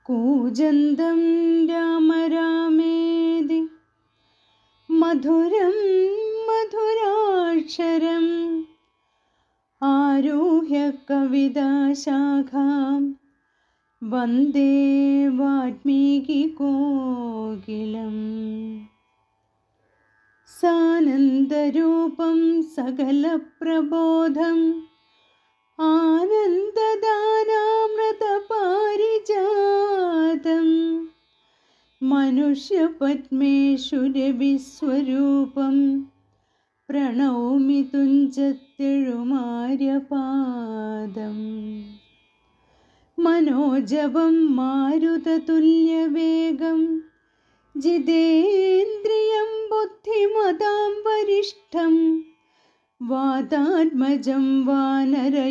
കൂജന്തം രാമ രാമേതി മധുരം മധുരാക്ഷരം ആരുഹ്യ കവിതാശാഖാം വന്ദേ വാൽമീകി കോകിലം. സാനന്ദരൂപം സകലപ്രബോധം ആനന്ദദാനാമൃതപാരിജാതം മനുഷ്യപത്മേഷുരവിസ്വരൂപം പ്രണൗമി തുഞ്ചത്തെഴുമാര്യപാദം. മനോജവം മാരുതതുല്യവേഗം ജിതേന്ദ്രിയം ബുദ്ധിമതാം വരിഷ്ഠം വാതാത്മജം വാനരയൂഥമുഖ്യം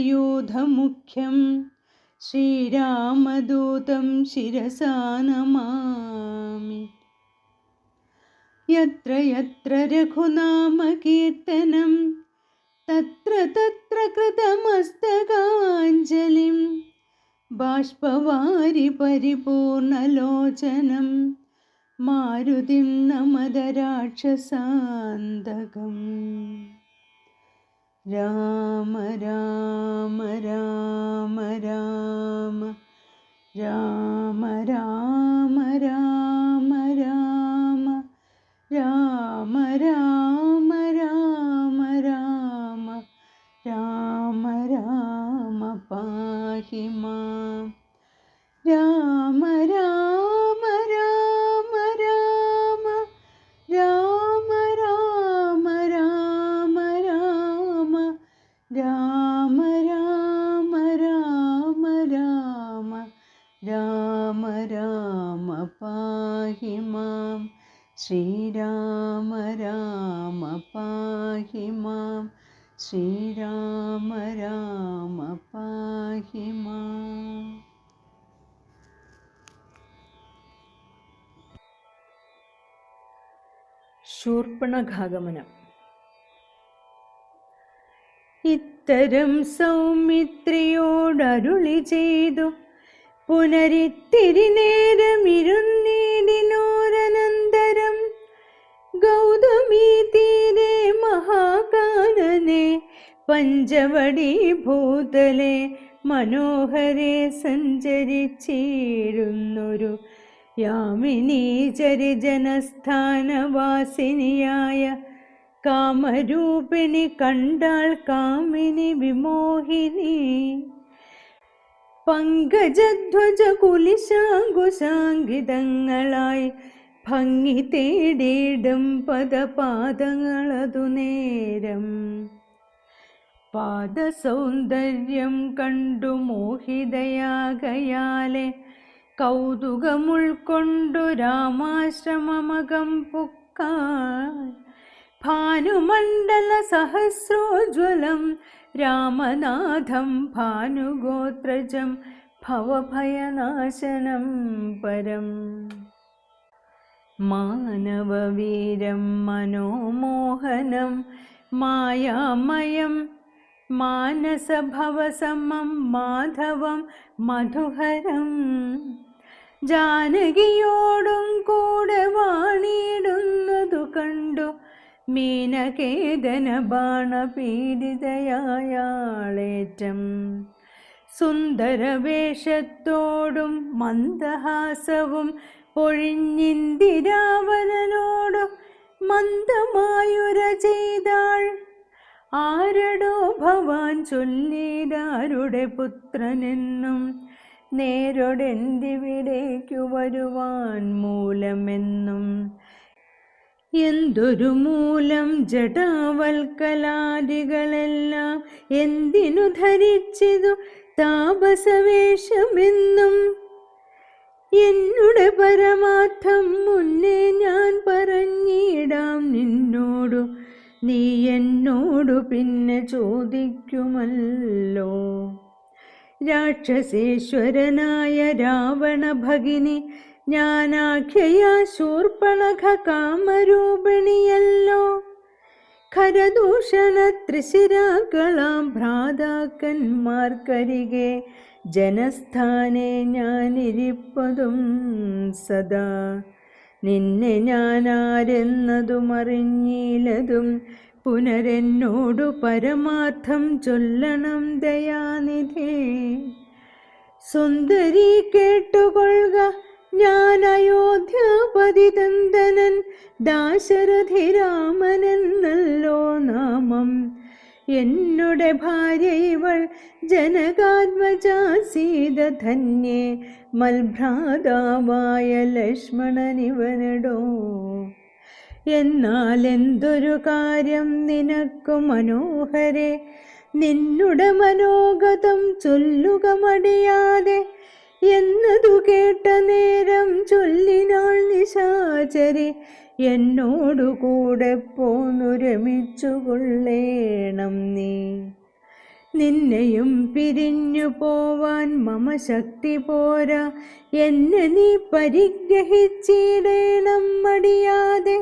ശ്രീരാമദൂതം ശിരസാ നമാമി. യത്ര യത്ര രഘുനാമകീർത്തനം തത്ര തത്ര കൃതമസ്തകാഞ്ജലിം ബാഷ്പവാരി പരിപൂർണലോചനം മാരുതിം നമത രാക്ഷസാന്തകം. രാമ രാമ രാമ രാമ രാമ രാമ രാമ രാമ രാമ രാമ രാമ രാമ രാമ രാമ പാഹി മാം. രാമ രാമ രാമ രാമ രാമ രാമ രാമ രാമ രാമ രാമ രാമ രാമ രാമ രാമ പാഹി മാം. ശ്രീരാമ രാമ പാഹി മാം. ശ്രീരാമ രാമ പാഹി മാം. ശൂർപ്പണഖാഗമനം. ഇത്തരം സൗമിത്രിയോടരുളി ചെയ്തു പുനരിത്തിരി നേരമിരുന്നീടിനോരനന്തരം ഗൗതമീ തീരെ മഹാകാനനെ പഞ്ചവടി ഭൂതലെ മനോഹരെ സഞ്ചരിച്ചിരുന്നൊരു യാമിനീ ചരിജനസ്ഥാനവാസിനിയായ കാമരൂപിണി കണ്ടാൾ കാമിനി വിമോഹിനി. പങ്കജധ്വജ കുലിശാങ്കുശാങ്കിതങ്ങളായി ഭംഗി തേടിയിടും പദപാദങ്ങളതു നേരം പാദസൗന്ദര്യം കണ്ടു മോഹിതയാകയാലെ കൗതുകമുൾക്കൊണ്ടു രാമാശ്രമമകം പുക്കാൾ. ഭാനുമണ്ഡല സഹസ്രോജ്വലം രാമനാഥം ഭാനുഗോത്രജം ഭവഭയനാശനം പരം. മാനവവീരം മനോമോഹനം മായാമയം മാനസഭവസമം മാധവം മധുഹരം. ജാനകിയോടും കൂടെ വാണിടുന്നതു കണ്ടു മീനകേതന ബാണപീഡിതയാളേറ്റം. സുന്ദരവേഷത്തോടും മന്ദഹാസവും പൊഴിഞ്ഞിന്ദിരാവനോടു മന്ദമായുര ചെയ്താൾ. ആരടോ ഭവാൻ ചൊല്ലിടാരുടെ പുത്രനെന്നും നേരൊടെന്തിവിടേക്കു വരുവാൻ മൂലമെന്നും. എന്തൊരു മൂലം ജടാവൽക്കലാദികളെല്ലാം എന്തിനു ധരിച്ചിതു താപസവേഷമെന്നും. എന്നുടെ പരമാർത്ഥം മുന്നേ ഞാൻ പറഞ്ഞിടാം നിന്നോടു, നീ എന്നോടു പിന്നെ ചോദിക്കുമല്ലോ. രാക്ഷസേശ്വരനായ രാവണ ഭഗിനി ഞാനാഖ്യയാ ശൂർപ്പണഖ കാമരൂപിണിയല്ലോ. ഖരദൂഷണ ത്രിശിരാകളാം ഭ്രാതാക്കന്മാർക്കരികെ ജനസ്ഥാനെ ഞാനിരിപ്പതും സദാ. നിന്നെ ഞാൻ ആരെന്നതും അറിഞ്ഞില്ലതും പുനരെന്നോടു പരമാർത്ഥം ചൊല്ലണം ദയാനിധേ. സുന്ദരി കേട്ടുകൊള്ളുക, ഞാൻ അയോധ്യാപതി നന്ദനൻ ദാശരഥി രാമനെന്നല്ലോ നാമം. എന്നുടെ ഭാര്യ ഇവൾ ജനകാത്മജ സീത ധന്യേ, മൽഭ്രാതാവായ ലക്ഷ്മണനിവനടോ. എന്നാൽ എന്തൊരു കാര്യം നിനക്കു മനോഹരെ, നിന്നുടെ മനോഗതം ചൊല്ലുക മടിയാതെ. എന്നതു കേട്ട നേരം ചൊല്ലിനാൾ നിശാചരി, എന്നോടു കൂടെ പോന്നു രമിച്ചുകൊള്ളേണം നീ. നിന്നെയും പിരിഞ്ഞു പോവാൻ മമ ശക്തി പോരാ, എന്നെ നീ പരിഗ്രഹിച്ചിടേണം മടിയാതെ.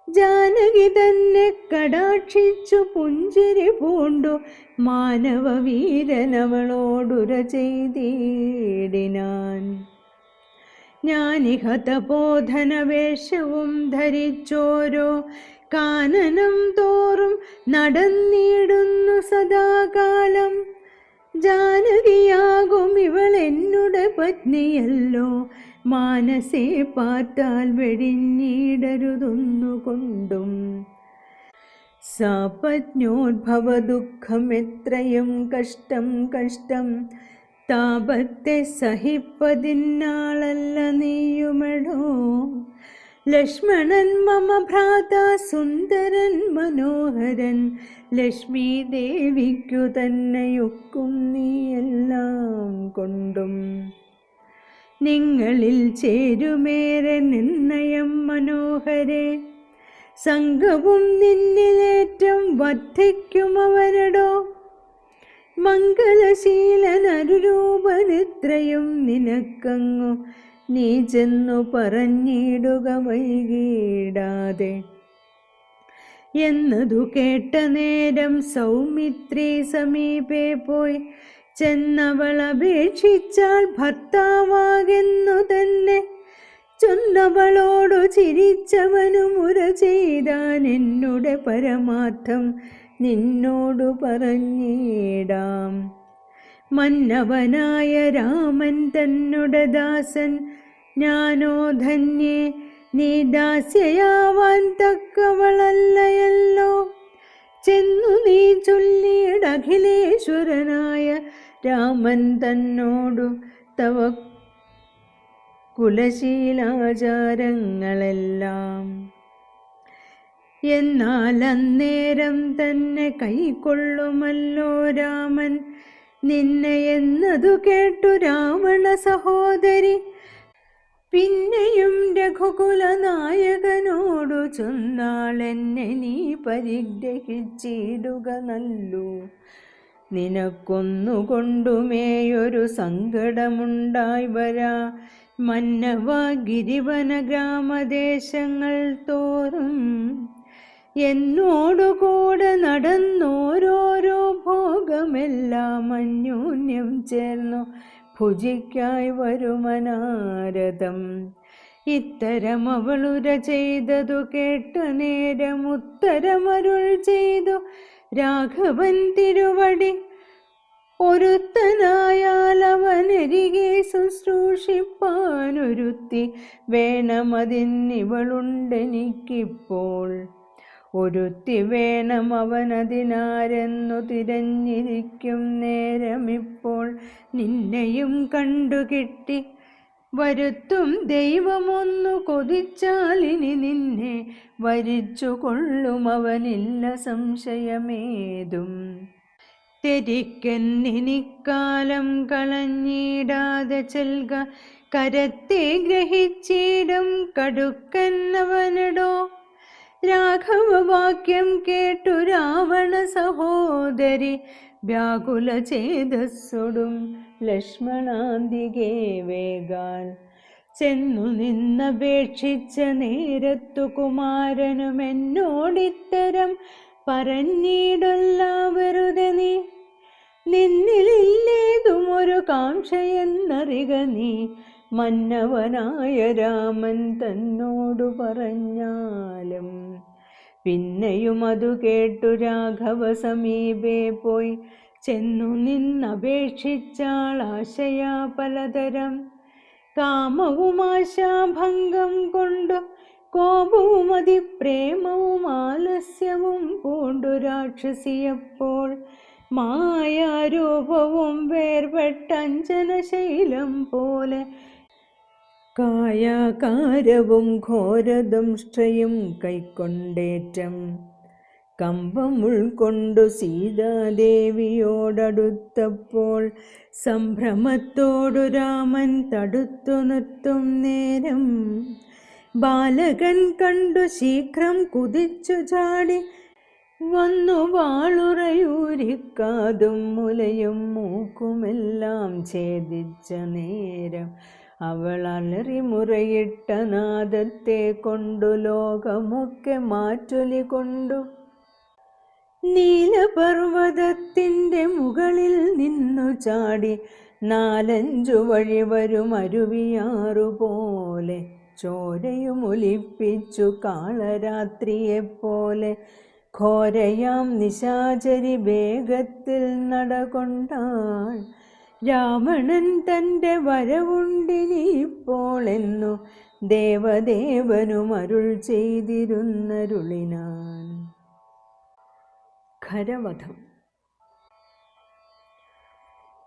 ജാനകി തന്നെ കടാക്ഷിച്ചു പുഞ്ചിരി പൂണ്ടു മാനവവീരനവളോടുര ചെയ്തിടിനാൻ. ഞാനിഹ തപോധന വേഷവും ധരിച്ചോരോ കാനനം തോറും നടന്നിടുന്നു സദാകാലം. ജാനകിയാകും ഇവൾ എന്നുടെ പത്നിയല്ലോ, മാനസേ പാർത്താൽ വെടിഞ്ഞിടരുതൊന്നുകൊണ്ടും. സാപജ്ഞോദ്ഭവ ദുഃഖം എത്രയും കഷ്ടം കഷ്ടം, താപത്തെ സഹിപ്പതിന്നാളല്ല നീയുമെടോ. ലക്ഷ്മണൻ മമ ഭ്രാത സുന്ദരൻ മനോഹരൻ, ലക്ഷ്മി ദേവിക്കു തന്നെയൊക്കും നീയെല്ലാം കൊണ്ടും. നിങ്ങളിൽ ചേരുമേറെ നിർണയം മനോഹരെ, സംഘവും നിന്നിലേറ്റം വർദ്ധിക്കും അവനടോ. മംഗളശീലനരുരൂപനിത്രയും നിനക്കങ്ങു നീ ചെന്നു പറഞ്ഞിടുക വൈകിടാതെ. എന്നതു കേട്ട നേരം സൗമിത്രി സമീപേ പോയി ചെന്നവൾ അപേക്ഷിച്ചാൽ ഭർത്താവാകെന്നു തന്നെ. ചൊന്നവളോടു ചിരിച്ചവനും ഉര ചെയ്താൻ, എന്നുടെ പരമാർത്ഥം നിന്നോടു പറഞ്ഞിടാം. മന്നവനായ രാമൻ തന്നുടെ ദാസൻ ഞാനോ ധന്യേ, നീ ദാസ്യയാവാൻ തക്കവളല്ലയല്ലോ. ചെന്നു നീ ചൊല്ലിയിട അഖിലേശ്വരനായ രാമൻ തന്നോടു തവ കുലശീലാചാരങ്ങളെല്ലാം. എന്നാൽ അന്നേരം തന്നെ കൈക്കൊള്ളുമല്ലോ രാമൻ നിന്നെ എന്നതു കേട്ടു രാവണ സഹോദരി. പിന്നെയും രഘുകുല നായകനോടു ചൊന്നാൾ, എന്നെ നീ പരിഗ്രഹിച്ചിടുക നല്ലു. നിനക്കൊന്നുകൊണ്ടുമേയൊരു സങ്കടമുണ്ടായി വരാ. മന്നവ ഗിരിവന ഗ്രാമദേശങ്ങൾ തോറും എന്നോടുകൂടെ നടന്നോരോരോ ഭോഗമെല്ലാം അന്യോന്യം ചേർന്നു ഭുജിക്കായി വരുമനാരദം. ഇത്തരം അവളുര ചെയ്തതു കേട്ട നേരം ഉത്തരമരുൾ ചെയ്തു രാഘവൻ തിരുവടി. ഒരുത്തനായാൽ അവനരികെ ശുശ്രൂഷിപ്പാനൊരുത്തി വേണമതിന്നിവളുണ്ടെനിക്കിപ്പോൾ. ഒരുത്തി വേണം അവനതിനാരെന്നു തിരഞ്ഞിരിക്കും നേരമിപ്പോൾ. നിന്നെയും കണ്ടുകിട്ടി വരുത്തും ദൈവമൊന്നു കൊതിച്ചാലിനി നിന്നെ വരിച്ചു കൊള്ളും അവനില്ല സംശയമേതും. തെരിക്കെന്നിക്കാലം കളഞ്ഞിടാതെ ചെൽക, കരത്തെ ഗ്രഹിച്ചിടും കടുക്കന്നവനടോ. രാഘവവാക്യം കേട്ടു രാവണ സഹോദരി വ്യാകുല ചേതസ്സൊടും ലക്ഷ്മണാന്തികേ വേഗാൽ ചെന്നു നിന്നപേക്ഷിച്ച നേരത്തു കുമാരനും എന്നോടിത്തരം പറഞ്ഞിടല്ല വെറുതെ നീ. നിന്നിലില്ലേതുമൊരു കാംക്ഷയെന്നറിക നീ, മന്നവനായ രാമൻ തന്നോടു പറഞ്ഞാലും. പിന്നെയും അതു കേട്ടു രാഘവ സമീപേ പോയി ചെന്നു നിന്നപേക്ഷിച്ചാൾ ആശയാ പലതരം. കാമവും ആശാഭംഗം കൊണ്ടു കോപവും അതിപ്രേമവും ആലസ്യവും പൂണ്ടു രാക്ഷസിയപ്പോൾ, മായാരൂപവും വേർപെട്ടഞ്ജനശൈലം പോലെ കായാകാരവും ഘോരദംഷ്ട്രയും കൈക്കൊണ്ടേറ്റം. കമ്പം ഉൾക്കൊണ്ടു സീതാദേവിയോടടുത്തപ്പോൾ, സംഭ്രമത്തോടു രാമൻ തടുത്തു നിർത്തും നേരം. ബാലകൻ കണ്ടു ശീഘ്രം കുതിച്ചു ചാടി വന്നു വാളുറയൂരിക്കാതും മുലയും മൂക്കുമെല്ലാം ഛേദിച്ച നേരം. അവൾ അലറി മുറയിട്ട നാദത്തെ കൊണ്ടു ലോകമൊക്കെ മാറ്റൊലി കൊണ്ടു നീലപർവ്വതത്തിൻ്റെ മുകളിൽ നിന്നു ചാടി, 4-5 വഴി വരും അരുവിയാറുപോലെ ചോരയും ഒലിപ്പിച്ചു കാളരാത്രിയെപ്പോലെ. ഘോരയാം നിശാചരി വേഗത്തിൽ നടകൊണ്ടാൾ, രാവണൻ തൻ്റെ വരവുണ്ടിനിപ്പോളെന്നു ദേവദേവനും അരുൾ ചെയ്തിരുന്നരുളിനാൻ. ഖരവധം.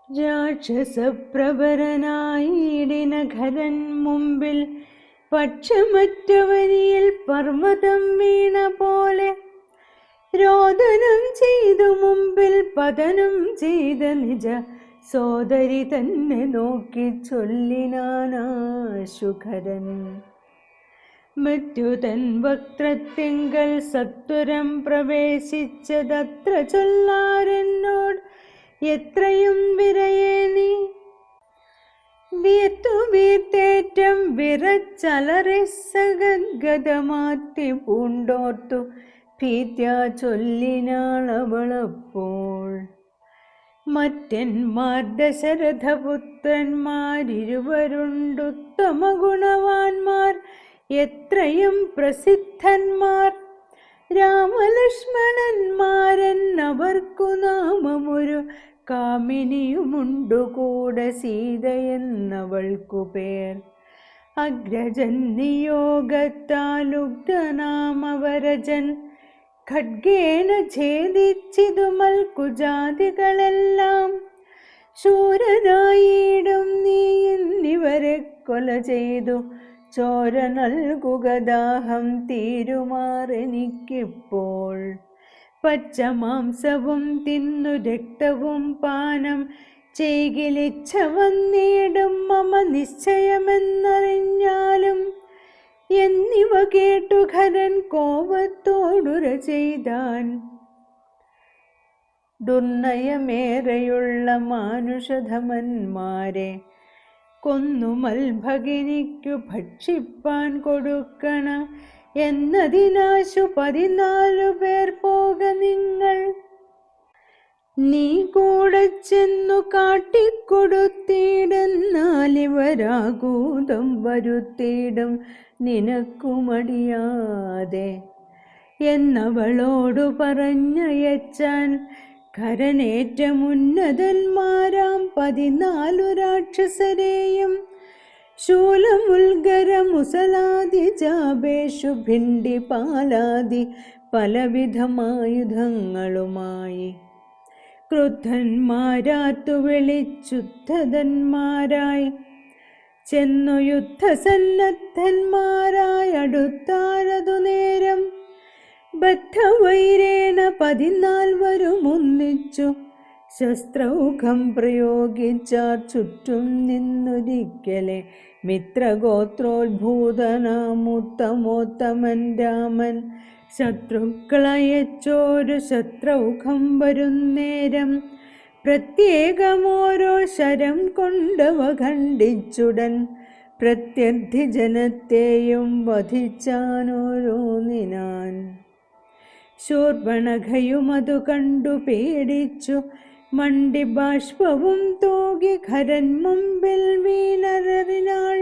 രാക്ഷസപ്രവരനായിടിന ഖരൻ മുമ്പിൽ പക്ഷമറ്റവനിയിൽ പർവ്വതം വീണ പോലെ, രോദനം ചെയ്തു മുമ്പിൽ പതനം ചെയ്ത നിജ സോദരി തന്നെ നോക്കി ചൊല്ലിനാനാശുഖരൻ. മൃത്യുതൻ വക്ത്രത്തിങ്കൽ സത്വരം പ്രവേശിച്ചതത്ര ചൊല്ലാരെന്നോട്, എത്രയും വിരയേ നീ വിയർത്തു വീർത്തേറ്റം വിറച്ചലറി സഗദ്ഗതമാറ്റി പൂണ്ടോർത്തു ഭീത്യാ ചൊല്ലിനാളവളപ്പോൾ. മറ്റന്മാർ ദശരഥപുത്രന്മാരിരുവരുണ്ടുത്തമ ഗുണവാന്മാർ, എത്രയും പ്രസിദ്ധന്മാർ. രാമലക്ഷ്മണന്മാരെന്നവർക്കു നാമമൊരു കാമിനിയുമുണ്ടുകൂടെ സീതയെന്നവൾക്കു പേർ. അഗ്രജൻ നിയോഗത്താലുഗ്ധനാമവരജൻ ഖഡ്ഗേന ഛേദിച്ചിതു മൽക്കുജാതികളെല്ലാം. ശൂരനായിടും നീ എന്നിവരെ കൊല ചെയ്തു ചോര നൽകുക ദാഹം തീരുമാറെനിക്കിപ്പോൾ. പച്ചമാംസവും തിന്നു രക്തവും പാനം ചെയ്കിലിച്ഛ വന്നിടും മമ നിശ്ചയമെന്നറിഞ്ഞാലും. എന്നിവ കേട്ടു ഖരൻ കോപത്തോടുര ചെയ്താൻ. ദുർനയമേറെയുള്ള മാനുഷധമന്മാരെ കൊന്നു മൽഭഗിനിക്കു ഭക്ഷിപ്പാൻ കൊടുക്കണം എന്നതിനാശു 14 പേർ പോക നിങ്ങൾ. നീ കൂടെ ചെന്നു കാട്ടിക്കൊടുത്തിടുന്നാലിവരാകൂതം വരുത്തിയിടും നിനക്കുമടിയാതെ എന്നവളോടു പറഞ്ഞയച്ചാൻ. ഖരനേറ്റമുന്നതന്മാരാം 14 രാക്ഷസരെയും ശൂലമുൽഗരമുസലാദി ജാബേഷു ഭിണ്ടിപാലാദി പലവിധമായുധങ്ങളുമായി ക്രുദ്ധന്മാരാത്തു വിളിച്ചുദ്ധതന്മാരായി ചെന്നു യുദ്ധസന്നദ്ധന്മാരായി അടുത്താരതു നേരം. ബദ്ധവൈരേണ 14 ഒന്നിച്ചു ശസ്ത്രൗഘം പ്രയോഗിച്ചാർ ചുറ്റും നിന്നൊരിക്കലെ. മിത്രഗോത്രോദ്ഭൂതനാമുത്തമോത്തമൻ രാമൻ ശത്രുക്കളയച്ചോരു ശത്രൗഘം വരുന്നേരം. പ്രത്യേകമോരോ ശരം കൊണ്ടവ ഖണ്ഡിച്ചുടൻ പ്രത്യർത്ഥി ജനത്തെയും വധിച്ചാനോരോന്നിനാൻ. ശൂർപ്പണഖയും അതു കണ്ടു പേടിച്ചു മണ്ടി ബാഷ്പവും തൂകി ഖരൻ മുമ്പിൽ വീണറിനാൾ.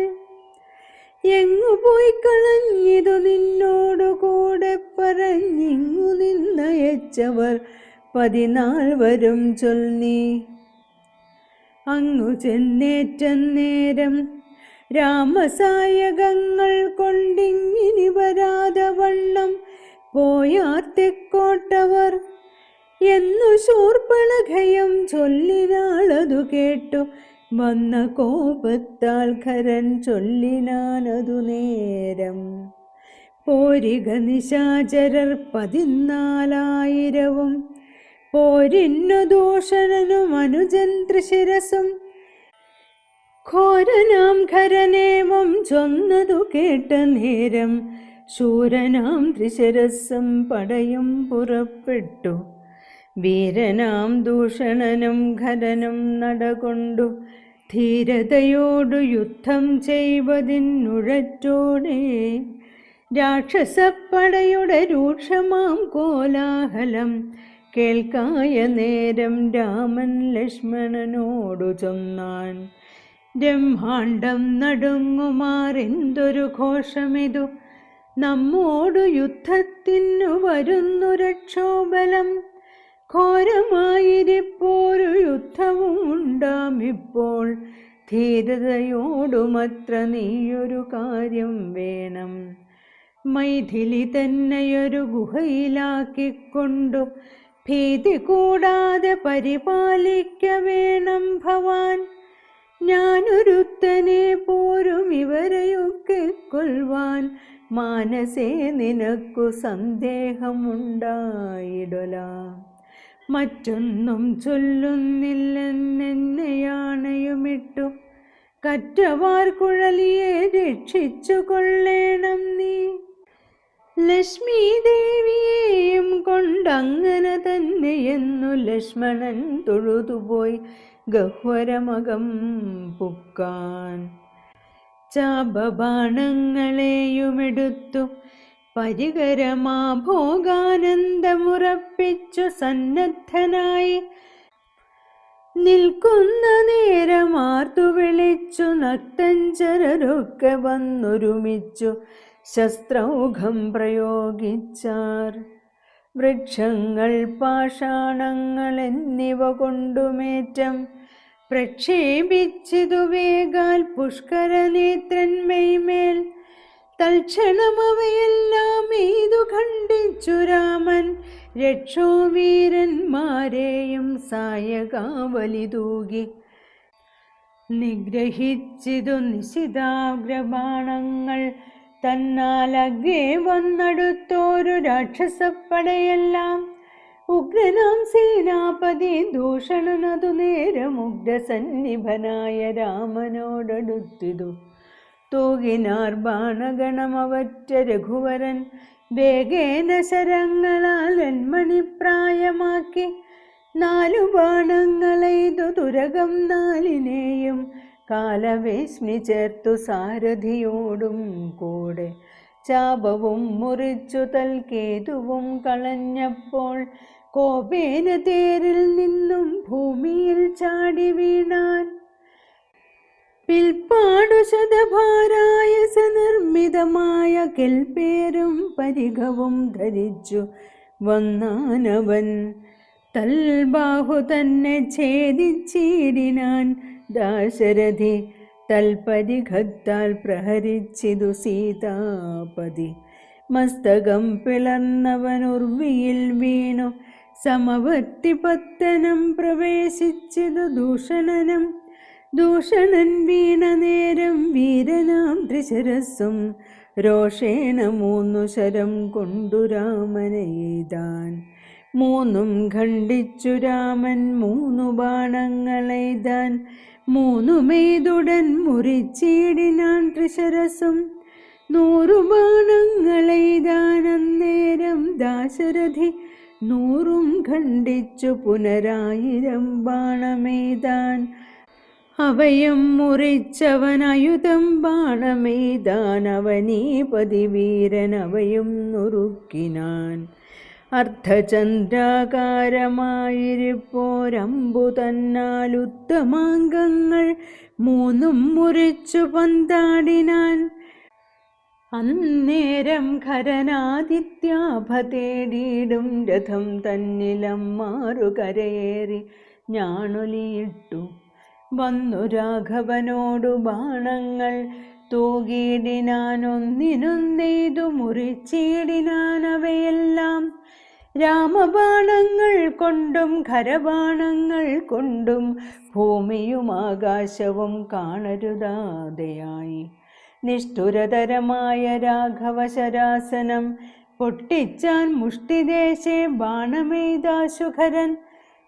എങ്ങു പോയി കളഞ്ഞിതു നിന്നോടു കൂടെ പറഞ്ഞിങ്ങു നിന്നയച്ചവർ 14 ചൊല്ലി. അങ്ങു ചെന്നേറ്റ നേരം രാമസായകങ്ങൾ കൊണ്ടിങ്ങിനി വരാതെ വണ്ണം പോയാർത്തിക്കോട്ടവർ എന്നു ശൂർപ്പണഖയും ചൊല്ലിനാളതു കേട്ടു. വന്ന കോപത്താൽ ഖരൻ ചൊല്ലിനാനതു നേരം. പോരിക നിശാചരർ 14,000 പോരിന്നു ദൂഷണനും അനുജൻ ത്രിശിരസും. ഘോരനാം ഖരനേവം ചൊന്നതു കേട്ട നേരം ശൂരനാം ത്രിശിരസും പടയും പുറപ്പെട്ടു. വീരനാം ദൂഷണനും ഖരനും നടകൊണ്ടു ധീരതയോടു യുദ്ധം ചെയ്വതിനുഴറ്റോടെ. രാക്ഷസപ്പടയുടെ രൂക്ഷമാം കോലാഹലം കേൾക്കായ നേരം രാമൻ ലക്ഷ്മണനോടു ചൊന്നാൻ. ബ്രഹ്മാണ്ടം നടുങ്ങുമാറെന്തൊരു ഘോഷമിതു, നമ്മോടു യുദ്ധത്തിനു വരുന്നു രക്ഷോബലം. ഘോരമായിരിപ്പോരു യുദ്ധവും ഉണ്ടാമിപ്പോൾ, ധീരതയോടുമത്ര നീയൊരു കാര്യം വേണം. മൈഥിലി തന്നെയൊരു ഗുഹയിലാക്കിക്കൊണ്ടു ഭീതി കൂടാതെ പരിപാലിക്ക വേണം ഭവാൻ. ഞാനൊരുത്തനെ പോരും ഇവരെയൊക്കെ കൊൽവാൻ, മാനസേ നിനക്കു സന്ദേഹമുണ്ടായിടല. മറ്റൊന്നും ചൊല്ലുന്നില്ലെന്നെയാണയുമിട്ടു കറ്റവാർ കുഴലിയെ രക്ഷിച്ചു കൊള്ളേണം നീ. ലക്ഷ്മീ ദേവിയെയും കൊണ്ടങ്ങനെ തന്നെയെന്നു ലക്ഷ്മണൻ തൊഴുതുപോയി ഗഹ്വരമകം പുക്കാൻ. ചാപബാണങ്ങളെയുമെടുത്തു പരികരമാ ഭോഗാനന്ദമുറപ്പിച്ചു സന്നദ്ധനായി നിൽക്കുന്ന നേരമാർത്തു വിളിച്ചു നക്തഞ്ചരരൊക്കെ വന്നൊരുമിച്ചു ശസ്ത്രൗഘം പ്രയോഗിച്ചാർ. വൃക്ഷങ്ങൾ പാഷാണങ്ങൾ എന്നിവ കൊണ്ടുമേറ്റം പ്രക്ഷേപിച്ചിതു വേഗാൽ പുഷ്കരനേത്രന്മേൽ. തൽക്ഷണമവയെല്ലാം എയ്തു ഖണ്ഡിച്ചു രാമൻ രക്ഷോവീരന്മാരെയും സായകാവലി തൂകി. നിഗ്രഹിച്ചിതു നിശിതാഗ്രബാണങ്ങൾ തന്നാലഗ്രെ വന്നടുത്തോരു രാക്ഷസപ്പടയെല്ലാം. ഉഗ്രനാം സേനാപതി ദൂഷണനതു നേരം ഉഗ്രസന്നിഭനായ രാമനോടടുത്തിതു. തൂകിനാർ ബാണഗണമവറ്റ രഘുവരൻ വേഗേന ശരങ്ങളാൽ എൺമണിപ്രായമാക്കി. 4 ബാണങ്ങളെയ്തു തുരകം 4നെയും കാലവേശ്മി ചേർത്തു സാരഥിയോടും കൂടെ. ചാപവും മുറിച്ചു തൽക്കേതുവും കളഞ്ഞപ്പോൾ കോപേന തേരിൽ നിന്നും ഭൂമിയിൽ ചാടി വീണാൻ. പിൽപ്പാടു ശതഭാരായസ നിർമ്മിതമായ കെൽപ്പേരും പരിഘവും ധരിച്ചു വന്നാനവൻ. തൽബാഹു തന്നെ ഛേദിച്ചീടിനാൻ ദാശരഥി. തൽപരിഘത്താൽ പ്രഹരിച്ചിതു സീതാപതി. മസ്തകം പിളർന്നവനുർവിയിൽ വീണു സമവർത്തിപത്തനം പ്രവേശിച്ചിതു ദൂഷണനും. ദൂഷണൻ വീണ നേരം വീരനാം ത്രിശിരസ്സും രോഷേണ 3 ശരം കൊണ്ടു രാമനെയ്താൻ. 3ഉം ഖണ്ഡിച്ചു രാമൻ 3 ബാണങ്ങളെയ്താൻ. 3മെയ്തുടൻ മുറിച്ചീടിനാൻ ത്രിശിരസ്സും. 100 ബാണങ്ങളെയ്താൻ അന്നേരം ദാശരഥി. 100ഉം ഖണ്ഡിച്ചു പുനരായിരം ബാണമെയ്താൻ. അവയും മുറിച്ചവനയുധം ബാണമെയ്താൻ. അവനീപതി വീരൻ അവയും നുറുക്കിനാൻ. അർദ്ധചന്ദ്രാകാരമായിരിപ്പോരമ്പു തന്നാൽ ഉത്തമാംഗങ്ങൾ മൂന്നും മുറിച്ചു പന്താടിനാൻ. അന്നേരം ഖരനാദിത്യാഭ തേടിയിടും രഥം തന്നിലമ്മാറു കരയേറി ഞാണൊലിയിട്ടു വന്നു രാഘവനോടു ബാണങ്ങൾ തൂകിയിടിനാൻ. ഒന്നിനൊന്നെയ്തു മുറിച്ചിടിനാൻ അവയെല്ലാം. രാമബാണങ്ങൾ കൊണ്ടും ഖരബാണങ്ങൾ കൊണ്ടും ഭൂമിയും ആകാശവും കാണരുതാതെയായി. നിഷ്ഠുരതരമായ രാഘവശരാസനം പൊട്ടിച്ചാൻ മുഷ്ടിദേശേ ബാണമെയ്താശുഖരൻ.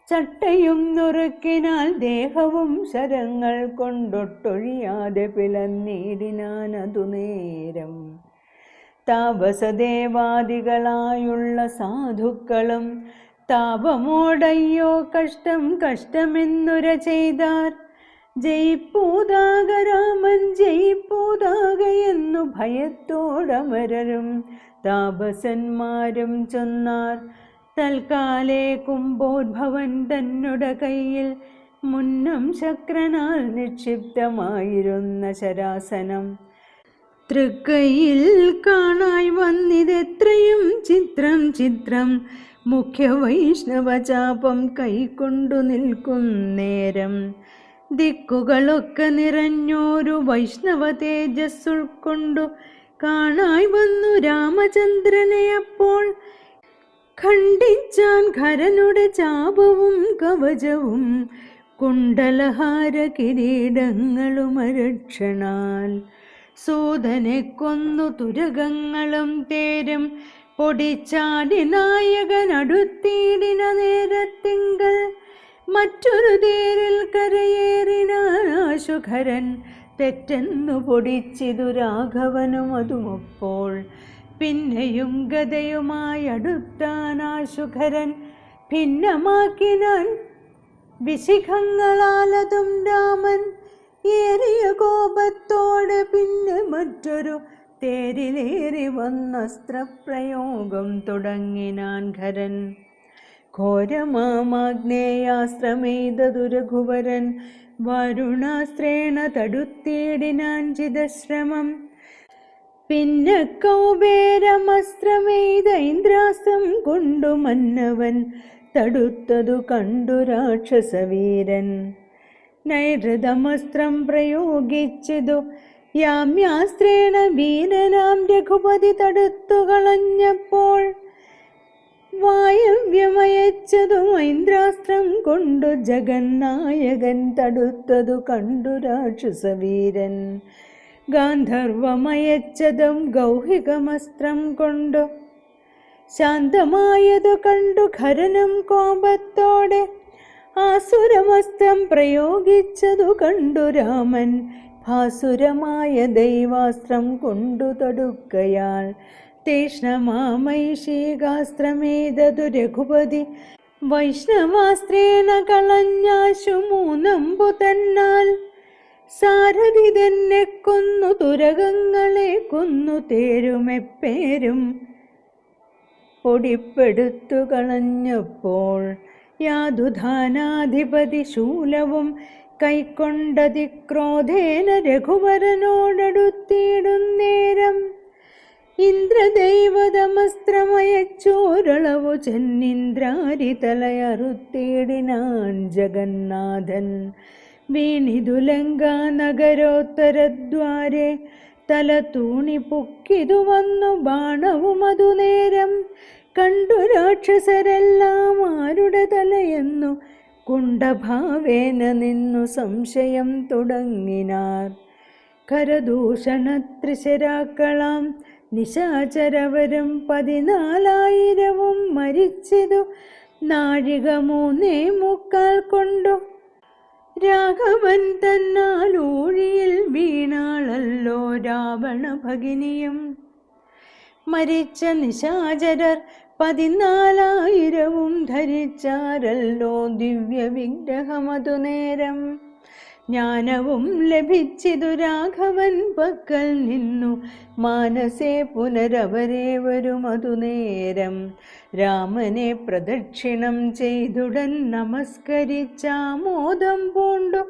ചട്ടയും നുറുക്കിനാൽ ദേഹവും ശരങ്ങൾ കൊണ്ടൊട്ടൊഴിയാതെ പിളർന്നിടിനാൻ അതു നേരം. താപസദേവാദികളായുള്ള സാധുക്കളും താപമോടയ്യോ കഷ്ടം കഷ്ടമെന്നുര ചെയ്താർ. ജയിപ്പൂതാക രാമൻ ജയിപ്പൂതാകയെന്നു ഭയത്തോടമരരും താപസന്മാരും ചൊന്നാർ. തൽക്കാലേ കുംഭോദ്ഭവൻ തന്നുട കയ്യിൽ മുന്നം ശക്രനാൽ നിക്ഷിപ്തമായിരുന്ന ശരാസനം തൃക്കൈയിൽ കാണായി വന്നിതെത്രയും ചിത്രം ചിത്രം. മുഖ്യ വൈഷ്ണവചാപം കൈക്കൊണ്ടു നിൽക്കുന്നേരം ദിക്കുകളൊക്കെ നിറഞ്ഞോരു വൈഷ്ണവ തേജസ് ഉൾക്കൊണ്ടു കാണായി വന്നു രാമചന്ദ്രനെ. അപ്പോൾ ഖണ്ഡിച്ചാൻ ഖരനുടെ ചാപവും കവചവും കുണ്ടലഹാര കിരീടങ്ങളും അരക്ഷണാൽ. സൂതനെ കൊന്നു തുരകങ്ങളും തേരും പൊടിച്ചാടി നായകൻ അടുത്തിടിന നേരത്തിങ്കൽ. മറ്റൊരു തേരിൽ കരയേറിനാശുഖരൻ തെറ്റെന്നു പൊടിച്ചിതു രാഘവനും അതുമപ്പോൾ. പിന്നെയും ഗതയുമായി അടുത്താനാശുഖരൻ ഭിന്നമാക്കിനാൻ വിശിഖങ്ങളാലതും രാമൻ. ഏറിയ കോപത്തോടെ പിന്നെ മറ്റൊരു തേരിലേറി വന്നസ്ത്രപ്രയോഗം തുടങ്ങിനാൻ ഖരൻ. ഘോരമാഗ്നേയാസ്ത്രമെയ്തതു രഘുവരൻ വരുണാസ്ത്രേണ തടുത്തിടിനാൻ ചിതശ്രമം. പിന്നെ കൗബേരമസ്ത്രമെയ്ത ഇന്ദ്രാസ്ത്രം കൊണ്ടു മന്നവൻ തടുത്തതു കണ്ടു രാക്ഷസവീരൻ. നൈഹൃതമസ്ത്രം പ്രയോഗിച്ചതു യാമ്യാസ്ത്രേണ വീരനാം രഘുപതി തടുത്തു കളഞ്ഞപ്പോൾ. വായവ്യമയച്ചതും ഐന്ദ്രാസ്ത്രം കൊണ്ടു ജഗന്നായകൻ തടുത്തതു കണ്ടു രാക്ഷസവീരൻ. ഗാന്ധർവമയച്ചതും ഗൗഹികമസ്ത്രം കൊണ്ടു ശാന്തമായതു കണ്ടു ഖരനും കോപത്തോടെ. ആസുരമസ്ത്രം പ്രയോഗിച്ചതു കണ്ടു രാമൻ ഭാസുരമായ ദൈവാസ്ത്രം കൊണ്ടു തടുക്കയാൽ. തീക്ഷ്ണമാമൈഷീകാസ്ത്രമേതതു രഘുപതി വൈഷ്ണവാസ്ത്രേണ കളഞ്ഞാശു മൂന്നമ്പു തന്നാൽ. സാരഥി തന്നെ കൊന്നു തുരകങ്ങളെ കൊന്നു തേരുമെപ്പേരും പൊടിപ്പെടുത്തു കളഞ്ഞപ്പോൾ. യാതുധാനാധിപതി ശൂലവും കൈക്കൊണ്ടതിക്രോധേന രഘുവരനോടടുത്തിടുന്നേരം. ഇന്ദ്രദൈവതമസ്ത്രമയച്ചോരളവു ചെന്നിന്ദ്രാരി തലയറുത്തിടിനാൻ ജഗന്നാഥൻ. വീണിതു ലങ്കാ നഗരോത്തരദ്വാരെ തല തൂണി പൊക്കിതു വന്നു ബാണവും അതു നേരം. കണ്ടു രാക്ഷസരെല്ലാം ആരുടെ തലയെന്നു കുണ്ഠഭാവേന നിന്നു സംശയം തുടങ്ങിനാർ. കരദൂഷണത്രിശരാക്കളാം നിശാചരവരും 14,000 മരിച്ചതു നാഴിക 3.25 കൊണ്ടു. രാഘവൻ തന്നാൽ ഊഴിയിൽ വീണാളല്ലോ രാവണ ഭഗിനിയും. മരിച്ച നിശാചരർ 14,000 ധരിച്ചാരല്ലോ ദിവ്യ വിഗ്രഹമതു നേരം. ജ്ഞാനവും ലഭിച്ചിതു രാഘവൻ പക്കൽ നിന്നു. മാനസേ പുനരവരെ വരുമതു നേരം. രാമനെ പ്രദക്ഷിണം ചെയ്തുടൻ നമസ്കരിച്ചാമോദം പൂണ്ടു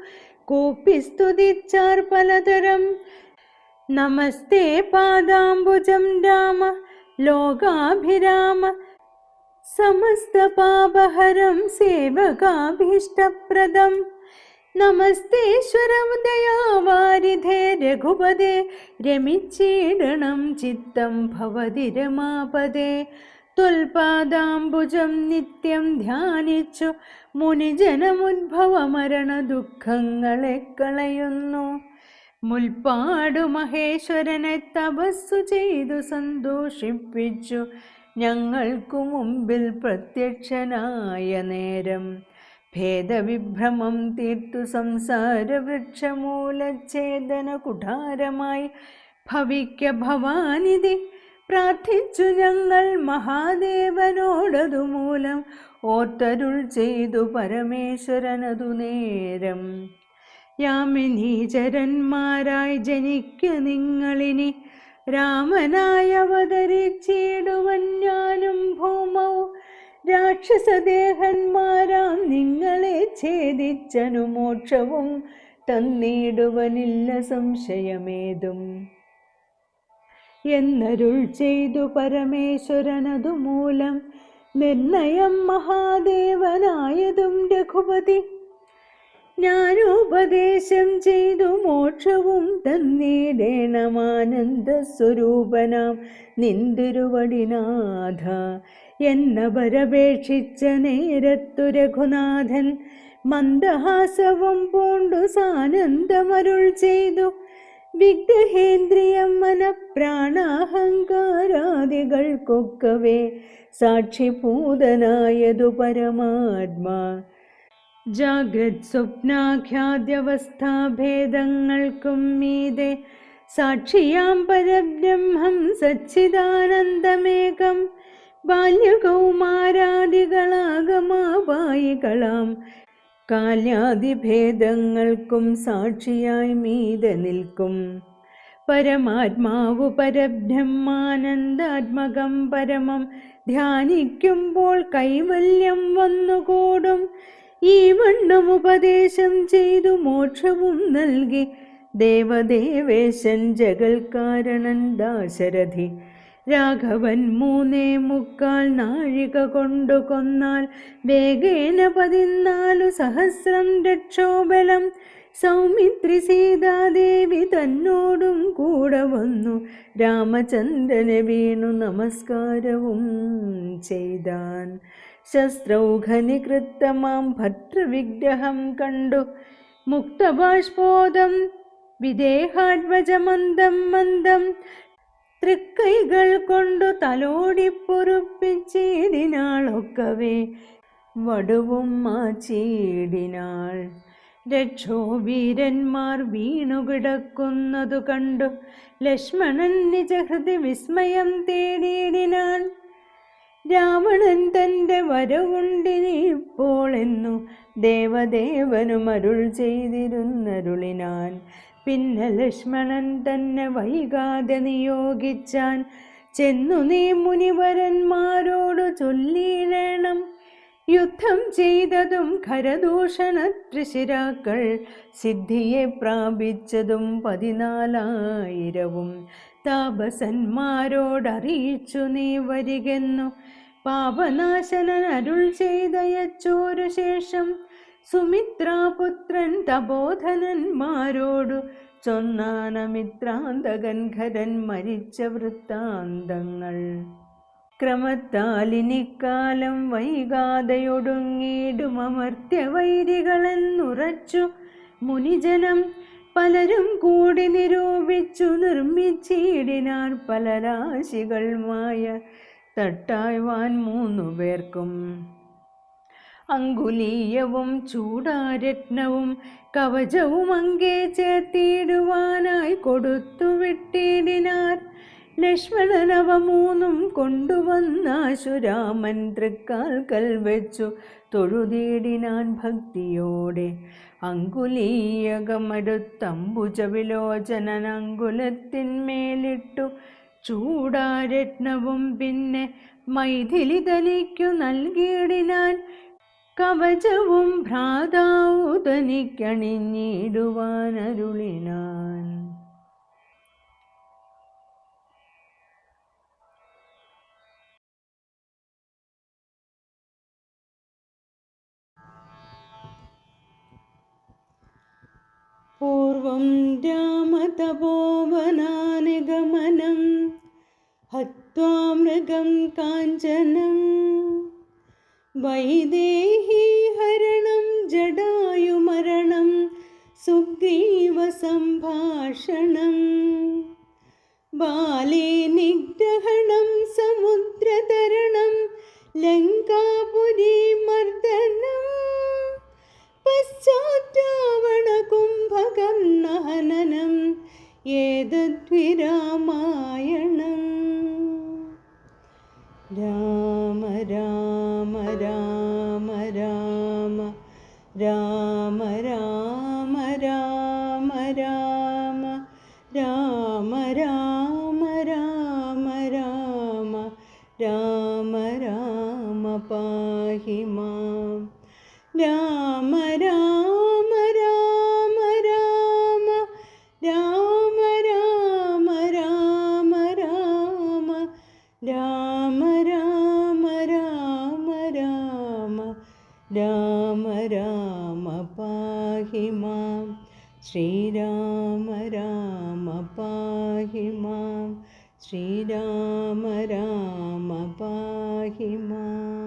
കൂപ്പി സ്തുതിച്ചാർ പലതരം. നമസ്തേ പാദാംബുജം രാമ ലോകാഭിരാമ സമസ്ത പാപഹരം സേവകാഭീഷ്ടപ്രദം. നമസ്തേശ്വരമുദയാവാരിധേ രഘുപദേ രമിച്ചീടണം ചിത്തം ഭവതി രമാപദേ. ത്വൽപാദാംബുജം നിത്യം ധ്യാനിച്ചു മുനിജനമുദ്ഭവ മരണ ദുഃഖങ്ങളെ കളയുന്നു. മുൽപ്പാടു മഹേശ്വരനെ തപസ്സു ചെയ്തു സന്തോഷിപ്പിച്ചു ഞങ്ങൾക്കു മുമ്പിൽ പ്രത്യക്ഷനായ നേരം. ഭേദവിഭ്രമം തീർത്തു സംസാര വൃക്ഷമൂലഛേദന കുഠാരമായി ഭവിക്ക ഭവാനിധി പ്രാർത്ഥിച്ചു ഞങ്ങൾ മഹാദേവനോടതുമൂലം. ഓർത്തരുൾ ചെയ്തു പരമേശ്വരനതു നേരം. യാമിനീചരന്മാരായി ജനിക്ക നിങ്ങളിനി രാമനായി അവതരിച്ചിടുവൻ ഞാനും ഭൂമൗ. രാക്ഷസദേഹന്മാരാം നിങ്ങളെ ഛേദിച്ചനു മോക്ഷവും തന്നിടുവനില്ല സംശയമേതും എന്നരുൾ ചെയ്തു പരമേശ്വരനതു മൂലം. നിർണയം മഹാദേവനായതും രഘുപതി ജ്ഞാനോപദേശം ചെയ്തു മോക്ഷവും തന്നിടേണമാനന്ദ സ്വരൂപനാം നിന്തിരുവടിനാഥ. എന്നവരപേക്ഷിച്ച നേരത്തു രഘുനാഥൻ മന്ദഹാസവും പൂണ്ടു സാനന്ദമരുൾ ചെയ്തു. വിഗ്രഹേന്ദ്രിയം മനഃപ്രാണാഹങ്കാരാദികൾക്കൊക്കവേ സാക്ഷിഭൂതനായതു പരമാത്മാ. ജാഗ്രത് സ്വപ്നാഖ്യാദ്യവസ്ഥാഭേദങ്ങൾക്കും മീതെ സാക്ഷിയാം പരബ്രഹ്മം സച്ചിദാനന്ദമേകം. ബാല്യകൗമാരാദികളാഗമാവായികളാം കാലാദിഭേദങ്ങൾക്കും സാക്ഷിയായി മീതെ നിൽക്കും. പരമാത്മാവു പരബ്രഹ്മാനന്ദാത്മകം പരമം ധ്യാനിക്കുമ്പോൾ കൈവല്യം വന്നുകൂടും. ഈ വണ്ണം ഉപദേശം ചെയ്തു മോക്ഷവും നൽകി ദേവദേവേശൻ ജഗൽക്കാരണൻ ദാശരഥി. രാഘവൻ 3.25 നാഴിക കൊണ്ടു കൊന്നാൽ വേഗേന 14 സഹസ്രം രക്ഷോബലം. സൗമിത്രി സീതാദേവി തന്നോടും കൂടെ വന്നു രാമചന്ദ്രനെ വീണു നമസ്കാരവും ചെയ്താൻ. ശസ്ത്രൗഘനികൃത്തമാം ഭദ്രവിഗ്രഹം കണ്ടു മുക്തബാഷ്പോദം വിദേഹാത്മജമന്ദം മന്ദം. തൃക്കൈകൾ കൊണ്ടു തലോടി പൊറുപ്പിച്ചിടിനാളൊക്കവേ വടുവും മാച്ചിടിനാൾ. രക്ഷോവീരന്മാർ വീണുകിടക്കുന്നതു കണ്ടു ലക്ഷ്മണൻ നിജഹൃദി വിസ്മയം തേടിയിടിനാൻ. രാവണൻ തൻ്റെ വരവുണ്ടിനിപ്പോൾ എന്നു ദേവദേവനും അരുൾ ചെയ്തിരുന്നരുളിനാൻ. പിന്നെ ലക്ഷ്മണൻ തന്നെ വൈകാതെ നിയോഗിച്ചാൻ. ചെന്നു നീ മുനിവരന്മാരോടു ചൊല്ലിയിടണം. യുദ്ധം ചെയ്തതും ഖരദൂഷണ ത്രിശിരാക്കൾ സിദ്ധിയെ പ്രാപിച്ചതും 14,000 താപസന്മാരോടറിയിച്ചു നീ വരികെന്നു പാപനാശനൻ അരുൾ ചെയ്തയച്ചോരു ശേഷം. സുമിത്രാപുത്രൻ തപോധനന്മാരോടു ചൊന്നാനമിത്രാന്തകൻ ഖരൻ മരിച്ച വൃത്താന്തങ്ങൾ. ക്രമത്താലിനിക്കാലം വൈകാതെയൊടുങ്ങിയിടും അമർത്യവൈരികളെന്നുറച്ചു മുനിജനം. പലരും കൂടി നിരൂപിച്ചു നിർമ്മിച്ചിടിനാർ പല രാശികൾ മായ തട്ടായ്വാൻ 3 പേർക്കും. അങ്കുലീയവും ചൂടാരത്നവും കവചവും അങ്കേ ചേർത്തിടുവാനായി കൊടുത്തു വിട്ടിടിനാർ. ലക്ഷ്മണനവ 3 കൊണ്ടുവന്നാശുരാമൻ തൃക്കാൽക്കൽ വെച്ചു തൊഴുതിടിനാൻ ഭക്തിയോടെ. അങ്കുലീയകമടുത്തംബുജവിലോചനനങ്കുലത്തിന്മേലിട്ടു ചൂടാരത്നവും പിന്നെ മൈഥിലി തനിക്കു നൽകിയിടിനാൻ. കവചവും ഭ്രാതാവു തനിക്കണിഞ്ഞിടുവാനരുളിനാൻ. പൂർവം രാമതപോവനാനിഗമനം ഹത്വാ മൃഗം കാഞ്ചനം വൈദേഹീഹരണം ജടായുമരണം സുഗ്രീവസംഭാഷണം ബാലേ നിഗ്രഹണം സമുദ്രതരണം ലങ്കാപുരീമർദ്ദനം പശ്ചാദ്രാവണകുംഭകർണഹനനം ഏതദ്വിരാമായണം. രാമ രാമ രാമ രാമ രാമ രാമ രാമ രാമ രാമ രാമ രാമ രാമ രാമ രാമ പാഹി മാം. രാമ രാമ രാമ രാമ രാമ രാമ രാമ രാമ രാമ രാമ രാമ രാമ രാമ രാമ പാഹി മാം. ശ്രീരാമ രാമ പാഹി മാം. ശ്രീരാമ രാമ പാഹി മാം.